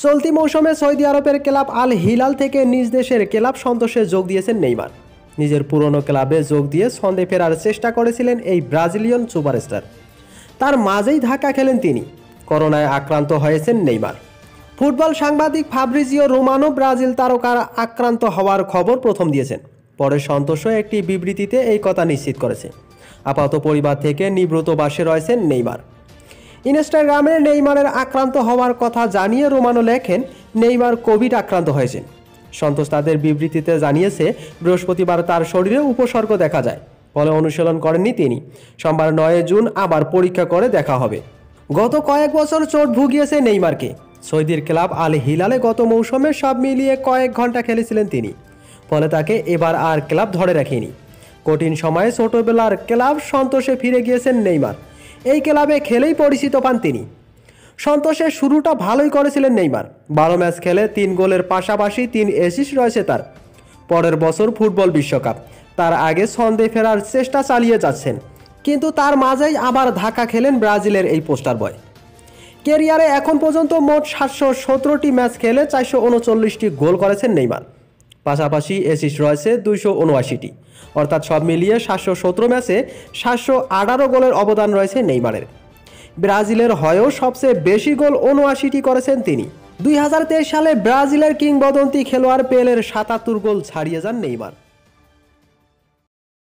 চলতি মৌসুমে সৌদি আরবের ক্লাব আল হিলাল থেকে নিজ দেশের ক্লাব সন্তোষে যোগ দিয়েছেন নেইমার। নিজের পুরনো ক্লাবে যোগ দিয়ে ছন্দে ফেরার চেষ্টা করেছিলেন এই ব্রাজিলিয়ান সুপারস্টার। তার মাঝেই ধাক্কা খেলেন তিনি। করোনায় আক্রান্ত হয়েছেন নেইমার। ফুটবল সাংবাদিক ফাব্রিজিও রোমানো ব্রাজিল তারকার আক্রান্ত হওয়ার খবর প্রথম দিয়েছেন। পরে সন্তোষও একটি বিবৃতিতে এই কথা নিশ্চিত করেছে। আপাতত পরিবার থেকে নিবৃত বাসে রয়েছেন নেইমার। ইনস্টাগ্রামে নেইমারের আক্রান্ত হওয়ার কথা জানিয়ে রোমানো লেখেন, নেইমার কোভিড আক্রান্ত হয়েছেন। সন্তোষ তাদের বিবৃতিতে জানিয়েছে, বৃহস্পতিবার তার শরীরে উপসর্গ দেখা যায়, ফলে অনুশীলন করেননি তিনি। সোমবার 9 জুন আবার পরীক্ষা করে দেখা হবে। গত কয়েক বছর চোট ভুগিয়েছে নেইমারকে। সৌদির ক্লাব আল হিলালে গত মৌসুমে সব মিলিয়ে কয়েক ঘন্টা খেলেছিলেন তিনি, ফলে তাকে এবার আর ক্লাব ধরে রাখেনি। কঠিন সময়ে ছোটবেলার ক্লাব সন্তোষে ফিরে গিয়েছেন নেইমার। এই ক্লাবে খেলেই পরিচিত পান তিনি। সন্তোষের শুরুটা ভালোই করেছিলেন নেইমার। 12 ম্যাচ খেলে 3 গোলের পাশাপাশি 3 অ্যাসিস্ট রয়েছে তার। পরের বছর ফুটবল বিশ্বকাপ, তার আগে ছন্দে ফেরার চেষ্টা চালিয়ে যাচ্ছেন, কিন্তু তার মাঝেই আবার ধাক্কা খেলেন ব্রাজিলের এই পোস্টার বয়। ক্যারিয়ারে এখন পর্যন্ত মোট 717টি ম্যাচ খেলে 439টি গোল করেছেন নেইমার। পাশাপাশি অ্যাসিস্ট রয়েছে 279টি, অর্থাৎ সব মিলিয়ে 717 ম্যাচে 718 গোলের অবদান রয়েছে নেইমারের। ব্রাজিলের হয়েও সবচেয়ে বেশি গোল 79টি করেছেন তিনি। 2023 সালে ব্রাজিলের কিংবদন্তি খেলোয়াড় পেলের 77 গোল ছাড়িয়ে যান নেইমার।